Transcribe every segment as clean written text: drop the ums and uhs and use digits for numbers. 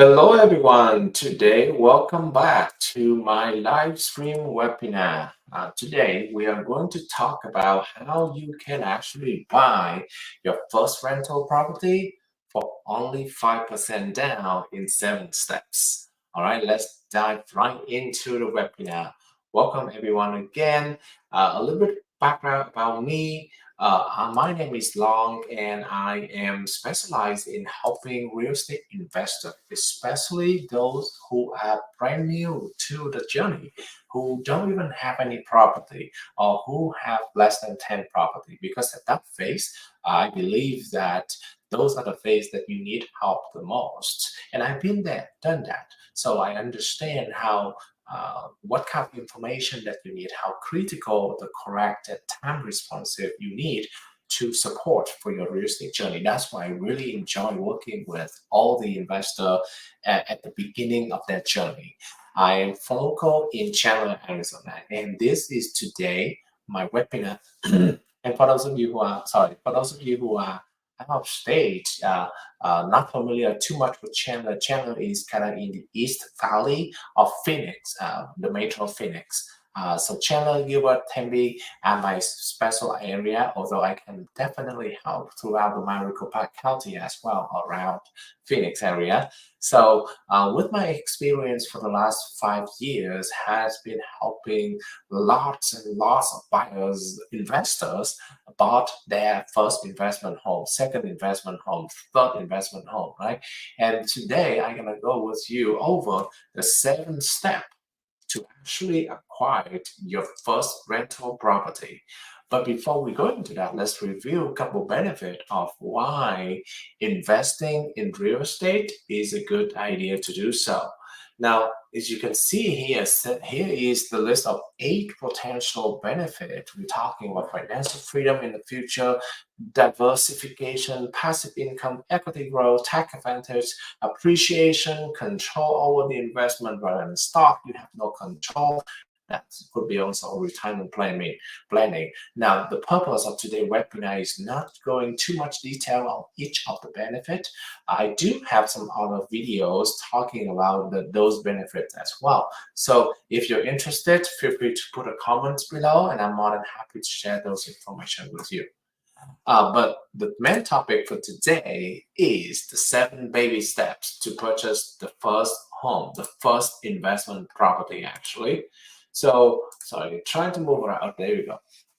Hello everyone. Today, welcome back to my live stream webinar. Today, we are going to talk about how you can actually buy your first rental property for only 5% down in 7 steps. All right, let's dive right into the webinar. Welcome everyone again. A little bit background about me. My name is Long, and I am specialized in helping real estate investors, especially those who are brand new to the journey, who don't even have any property or who have less than 10 property. Because at that phase, I believe that those are the phase that you need help the most. And I've been there, done that. So I understand how what kind of information that you need, how critical the correct and time responsive you need to support for your real estate journey. That's why I really enjoy working with all the investor at the beginning of their journey. I am local in Chandler, Arizona, and this is today my webinar. And for those of you who are for those of you who are out of state, not familiar too much with Chandler. Chandler is kind of in the East Valley of Phoenix, the metro Phoenix. So Chandler, Gilbert, Tempe are my special area, although I can definitely help throughout the Maricopa County as well, around Phoenix area. So with my experience for the last 5 years has been helping lots and lots of buyers, investors bought their first investment home, second investment home, third investment home, right? And today I'm gonna go with you over the 7 step to actually acquire your first rental property. But before we go into that, let's review a couple benefits of why investing in real estate is a good idea to do so. Now, as you can see here, here is the list of 8 potential benefits. We're talking about financial freedom in the future, diversification, passive income, equity growth, tax advantage, appreciation, control over the investment rather than stock. You have no control. That could be also retirement planning. Now, the purpose of today's webinar is not going too much detail on each of the benefits. I do have some other videos talking about those benefits as well. So if you're interested, feel free to put a comment below, and I'm more than happy to share those information with you. But the main topic for today is the 7 baby steps to purchase the first home, the first investment property, actually. So, sorry, trying to move around. Oh, there we go.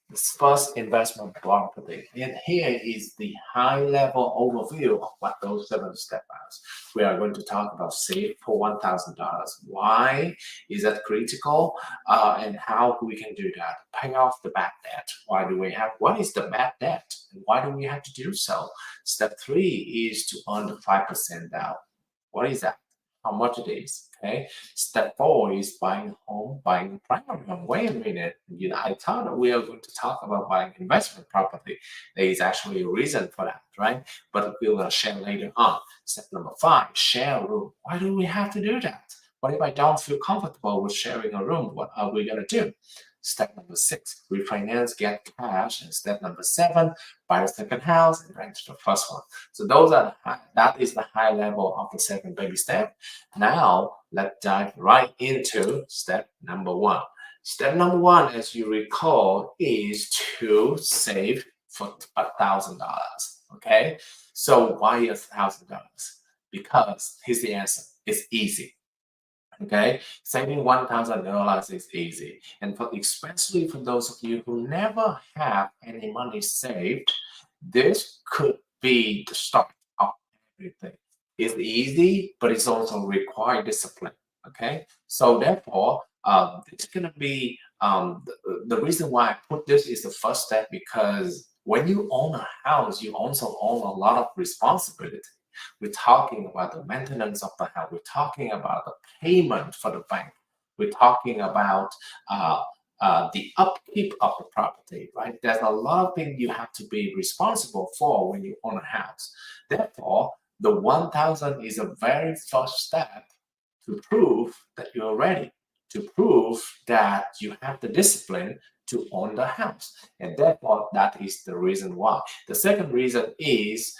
This first investment property. And here is the high-level overview of what those 7 steps are. We are going to talk about save for $1,000. Why is that critical? And how we can do that? Pay off the bad debt. What is the bad debt? And why do we have to do so? Step 3 is to earn the 5% down. What is that? How much it is? Okay. Step 4 is buying a home, buying a primary home. Wait a minute. I thought that we are going to talk about buying investment property. There is actually a reason for that, right? But we will share later on. Step number 5, share a room. Why do we have to do that? What if I don't feel comfortable with sharing a room? What are we going to do? Step number 6, refinance, get cash. And step number 7, buy a second house and rent the first one. So that is the high level of the 7 baby step. Now let's dive right into step number 1. Step number 1, as you recall, is to save for $1,000. Okay, so why $1,000? Because here's the answer: it's easy. Okay, saving $1,000 is easy, and especially for those of you who never have any money saved, this could be the start of everything. It's easy, but it's also require discipline. Okay, so therefore, it's gonna be the reason why I put this is the first step, because when you own a house, you also own a lot of responsibility. We're talking about the maintenance of the house. We're talking about the payment for the bank. We're talking about the upkeep of the property, right? There's a lot of things you have to be responsible for when you own a house. Therefore, the 1,000 is a very first step to prove that you're ready, to prove that you have the discipline to own the house. And therefore, that is the reason why. The second reason is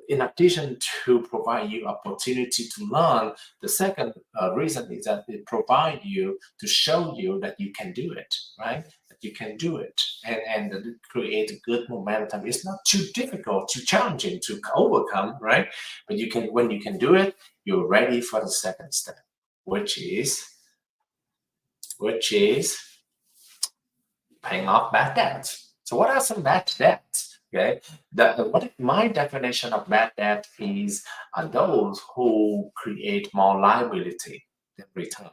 in addition to provide you opportunity to learn, the second reason is that it provide you to show you that you can do it, right? That you can do it, and that it create good momentum. It's not too difficult, too challenging to overcome, right? But you can, when you can do it, you're ready for the second step, which is paying off bad debts. So what are some bad debts? Okay, what my definition of bad debt is those who create more liability than return.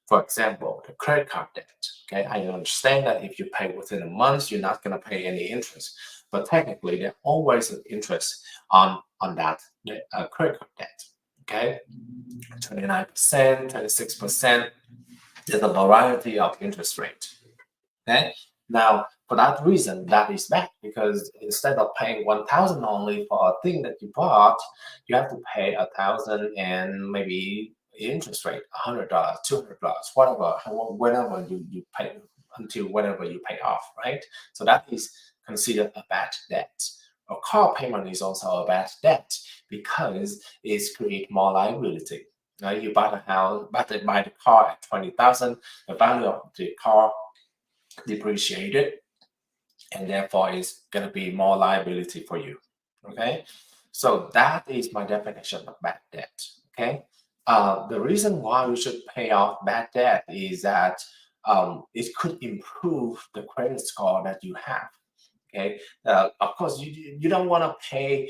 For example, the credit card debt. Okay, I understand that if you pay within a month, you're not going to pay any interest, but technically there's always an interest on that credit card debt. Okay, 29%, 26%. There's a variety of interest rate. Okay. Now, for that reason, that is bad because instead of paying 1,000 only for a thing that you bought, you have to pay 1,000 and maybe interest rate $100, $200, whatever, whenever you pay until whenever you pay off, right? So that is considered a bad debt. A car payment is also a bad debt because it creates more liability. Right? You buy the house, buy the car at 20,000. The value of the car depreciated, and therefore it's going to be more liability for you. Okay, so that is my definition of bad debt. Okay, the reason why we should pay off bad debt is that it could improve the credit score that you have. Okay, of course you don't want to pay.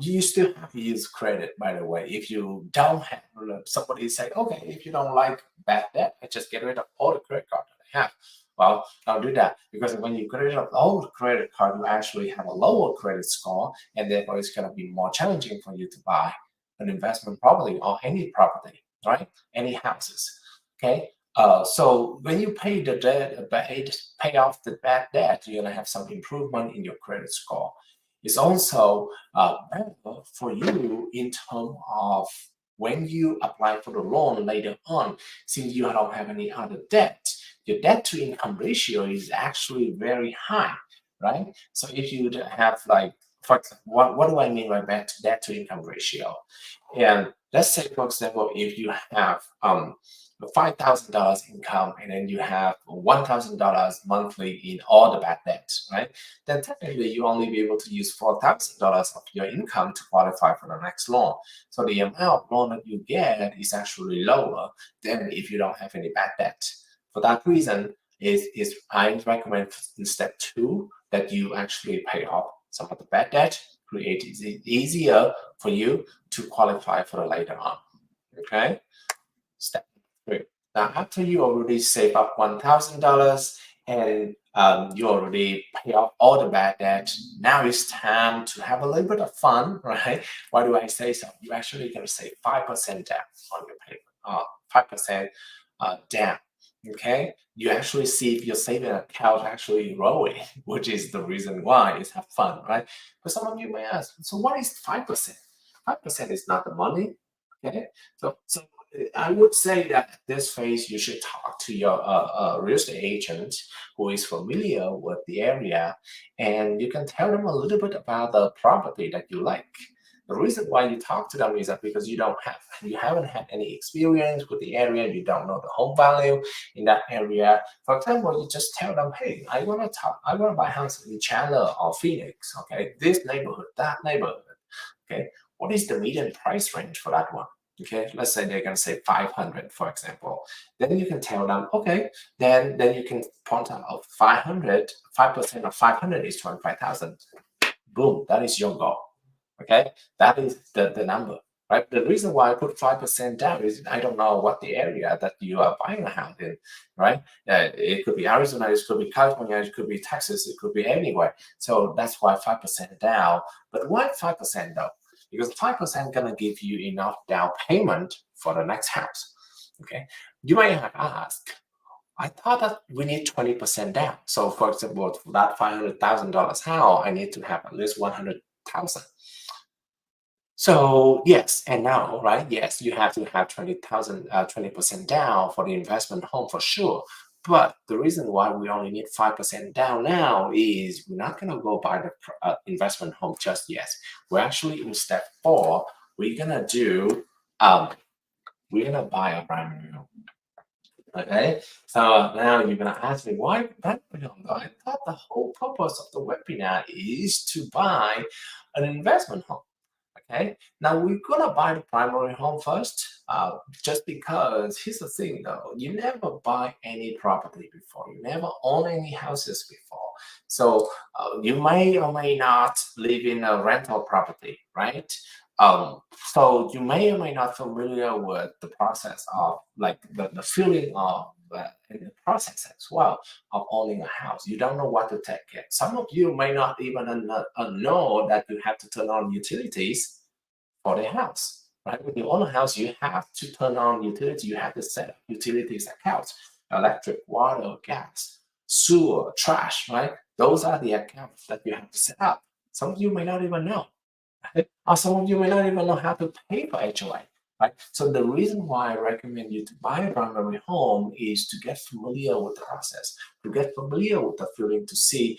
You still have to use credit, by the way. If you don't have, somebody say, okay, if you don't like bad debt, just get rid of all the credit card that I have. Well, don't do that, because when you get rid of all the credit card, you actually have a lower credit score, and therefore it's going to be more challenging for you to buy an investment property or any property, right? Any houses. Okay, so when you pay the debt, pay off the bad debt, you're gonna have some improvement in your credit score. It's also better for you in terms of when you apply for the loan later on, since you don't have any other debt. Your debt to income ratio is actually very high, right? So if you have like, for example, what do I mean by debt to income ratio? And let's say, for example, if you have $5,000 income and then you have $1,000 monthly in all the bad debts, right? Then technically you only be able to use $4,000 of your income to qualify for the next loan. So the amount of loan that you get is actually lower than if you don't have any bad debt. For that reason, I recommend in step 2 that you actually pay off some of the bad debt, create it easier for you to qualify for the later on. Okay, step 3. Now, after you already save up $1,000 and you already pay off all the bad debt, now it's time to have a little bit of fun, right? Why do I say so? You actually can save 5% down on your payment, 5% down. Okay, you actually see if your saving account actually growing, which is the reason why it's have fun, right? But some of you may ask, so what is 5%? 5% is not the money. Okay, so I would say that at this phase you should talk to your real estate agent who is familiar with the area, and you can tell them a little bit about the property that you like. The reason why you talk to them is that because you haven't had any experience with the area, you don't know the home value in that area. For example, you just tell them, hey, I want to buy a house in Chandler or Phoenix. Okay, this neighborhood, that neighborhood. Okay, what is the median price range for that one? Okay, let's say they're going to say 500, for example. Then you can tell them, okay, then you can point out 500, 5% of 500 is 25,000. Boom, that is your goal. Okay, that is the number, right? The reason why I put 5% down is I don't know what the area that you are buying a house in, right? It could be Arizona, it could be California, it could be Texas, it could be anywhere. So that's why 5% down. But why 5% though? Because 5% gonna give you enough down payment for the next house. Okay, you might have asked, I thought that we need 20% down. So for example, for that $500,000 house, I need to have at least 100,000. So yes, and now, right? Yes, you have to have 20% down for the investment home for sure. But the reason why we only need 5% down now is we're not going to go buy the investment home just yet. We're actually in step 4. We're going to do, we're going to buy a primary home. Okay, so now you're gonna ask me why primary home though? I thought the whole purpose of the webinar is to buy an investment home. Okay, now we're gonna buy the primary home first, just because here's the thing though, you never buy any property before, you never own any houses before, so you may or may not live in a rental property, right? So you may or may not familiar with the process of like the feeling of and the process as well of owning a house. You don't know what to take care. Some of you may not even know that you have to turn on utilities for the house, right? When you own a house, you have to turn on utilities. You have to set up utilities accounts, electric, water, gas, sewer, trash, right? Those are the accounts that you have to set up. Some of you may not even know. Or some of you may not even know how to pay for HOA, right? So the reason why I recommend you to buy a primary home is to get familiar with the process, to get familiar with the feeling, to see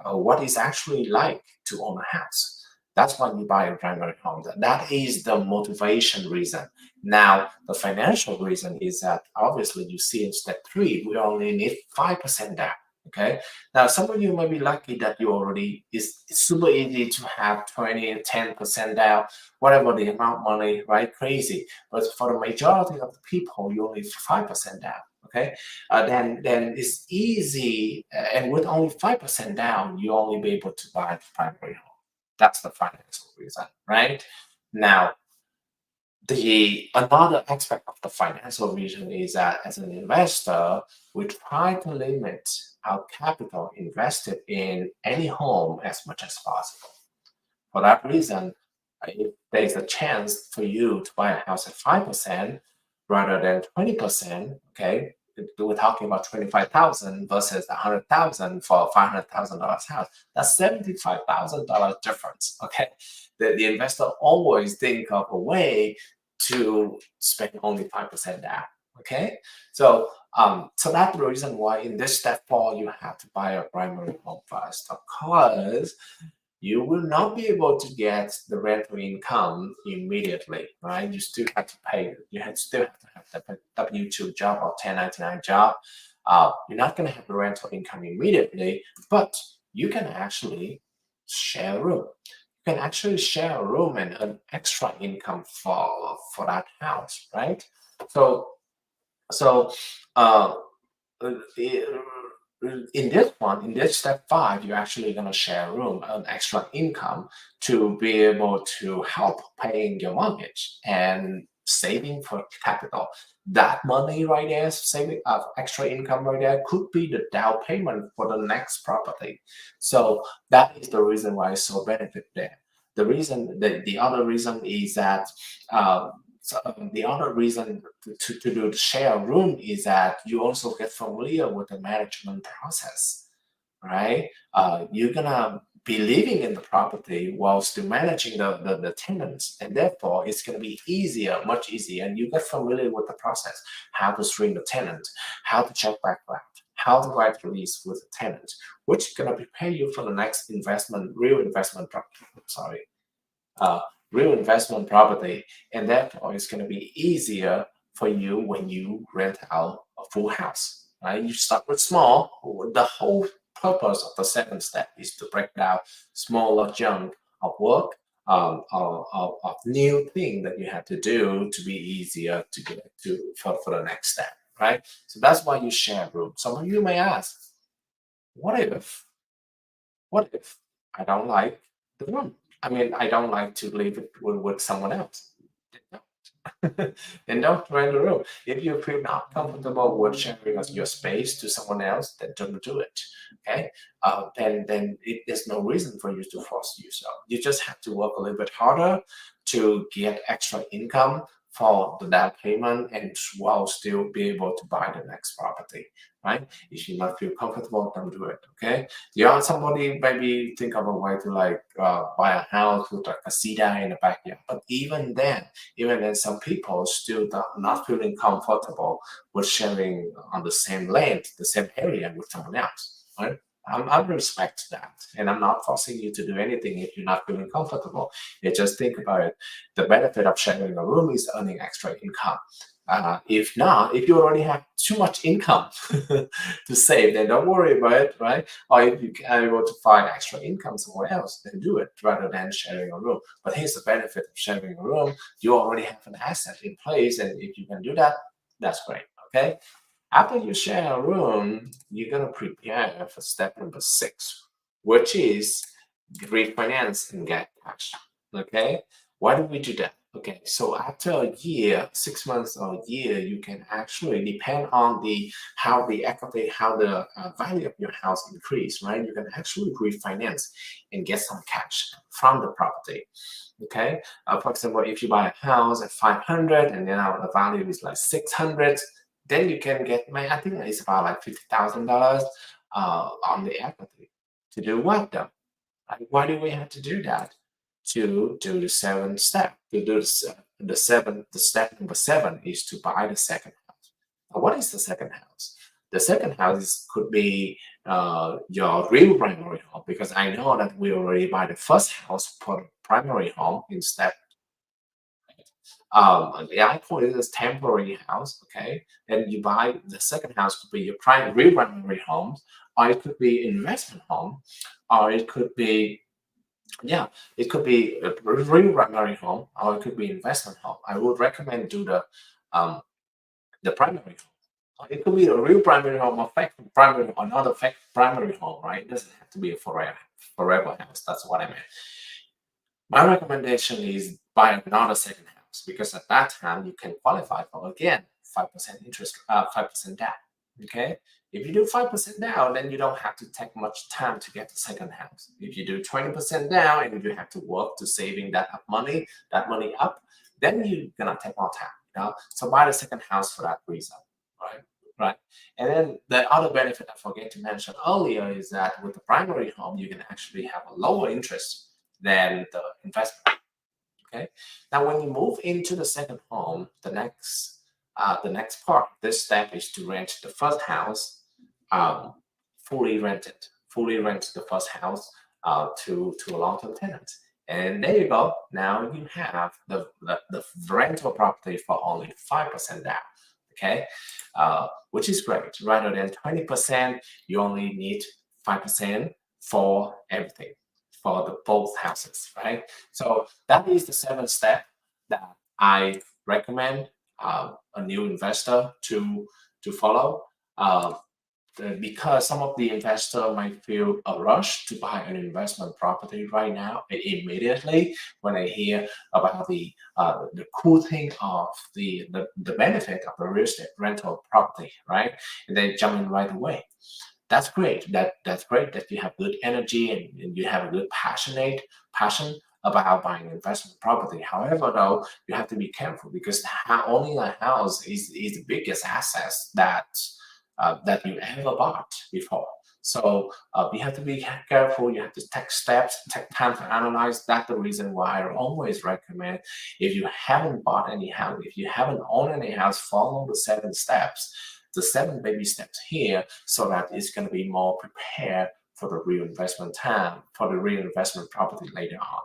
what it's actually like to own a house. That's why you buy a primary home. That is the motivation reason. Now, the financial reason is that obviously you see in step 3, we only need 5% down. Okay. Now, some of you may be lucky that you already, it's super easy to have 20, 10% down, whatever the amount of money, right? Crazy. But for the majority of the people, you only 5% down. Okay. Then it's easy. And with only 5% down, you only be able to buy the primary home. That's the financial reason, right? Now, the another aspect of the financial vision is that as an investor, we try to limit our capital invested in any home as much as possible. For that reason, if there's a chance for you to buy a house at 5% rather than 20%, okay, we're talking about 25,000 versus 100,000 for a $500,000 house. That's $75,000 difference. Okay, the investor always think of a way to spend only 5% down. Okay, so so that's the reason why in this step 4 you have to buy a primary home first, because you will not be able to get the rental income immediately, right? You still have to pay. Still have to have the W-2 job or 1099 job. You're not going to have the rental income immediately, but you can actually share a room. You can actually share a room and earn extra income for that house, right? So so uh, in this step 5, you're actually going to share a room, an extra income to be able to help paying your mortgage and saving for capital. That money right there, saving of extra income right there, could be the down payment for the next property. So that is the reason why it's so benefit there. The other reason is that the other reason to do the share room is that you also get familiar with the management process, right? You're gonna be living in the property while still managing the tenants, and therefore it's gonna be easier, much easier, and you get familiar with the process, how to screen the tenant, how to check background, how to write the lease with the tenant, which is gonna prepare you for the next investment, real investment, sorry, uh, real investment property, and therefore it's going to be easier for you when you rent out a full house. Right? You start with small. The whole purpose of the 7th step is to break down smaller chunk of work, of new thing that you have to do to be easier to get to for the next step. Right? So that's why you share room. Some of you may ask, what if what if I don't like the room? I mean, I don't like to live with someone else. Then don't rent the room. If you feel not comfortable with sharing your space to someone else, then don't do it. Okay? There's no reason for you to force yourself. You just have to work a little bit harder to get extra income for the down payment and while still be able to buy the next property, right? If you not feel comfortable, don't do it, okay? You are somebody maybe think of a way to like buy a house with like a cedar in the backyard, but even then some people still not feeling comfortable with sharing on the same land, the same area with someone else, right? I respect that, and I'm not forcing you to do anything if you're not feeling comfortable. You just think about it. The benefit of sharing a room is earning extra income. If not, if you already have too much income to save, then don't worry about it, right? Or if you are able to find extra income somewhere else, then do it rather than sharing a room. But here's the benefit of sharing a room. You already have an asset in place, and if you can do that, that's great, okay? After you share a room, you're going to prepare for step number 6, which is refinance and get cash. Okay, why do we do that? Okay, so after a year, 6 months or a year, you can actually depend on how the equity, how the value of your house increase, right? You can actually refinance and get some cash from the property. Okay, for example, if you buy a house at 500 and now the value is like 600, then you can get, I think it's about like $50,000 on the equity. To do what though? Like, why do we have to do that? To do the 7th step. To do the step number 7 is to buy the second house. Now, what is the second house? The second house could be your real primary home, because I know that we already buy the first house for the primary home instead. I call it as temporary house, okay? And you buy the second house could be your real primary home, or it could be investment home, or it could be it could be a real primary home, or it could be investment home. I would recommend do the primary home. It could be a real primary home, a fake primary, another fake primary home, right? It doesn't have to be a forever house. That's what I meant. My recommendation is buy another second house, because at that time you can qualify for again 5% interest, 5% down. Okay, if you do 5% down, then you don't have to take much time to get the second house. If you do 20% down and you have to work to saving that money up, then you're gonna take more time. So buy the second house for that reason, right? Right. And then the other benefit I forget to mention earlier is that with the primary home, you can actually have a lower interest than the investment. Okay. Now, when you move into the second home, the next part, this step is to rent the first house, um, fully rent the first house to a long-term tenant. And there you go. Now you have the rental property for only 5% down. Okay, which is great. Rather than 20%, you only need 5% for everything, for the both houses, right? So that is the 7th step that I recommend a new investor to follow. Because some of the investor might feel a rush to buy an investment property right now immediately when they hear about the cool thing of the benefit of a real estate rental property, right? And they jump in right away. That's great. That's great that you have good energy and you have a good passion about buying investment property. However, though, you have to be careful, because owning a house is the biggest asset that you ever bought before. So you have to be careful. You have to take steps, take time to analyze. That's the reason why I always recommend, if you haven't bought any house, if you haven't owned any house, follow the 7 steps, the 7 baby steps here, so that it's going to be more prepared for the real investment time, for the real investment property later on.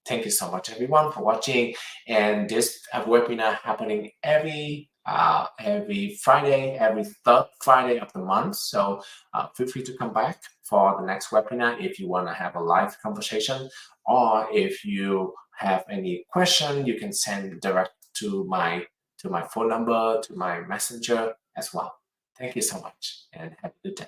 Thank you so much, everyone, for watching. And this webinar happening every Friday, every 3rd Friday of the month. So feel free to come back for the next webinar if you want to have a live conversation, or if you have any question, you can send direct to my phone number, to my messenger as well. Thank you so much, and have a good day.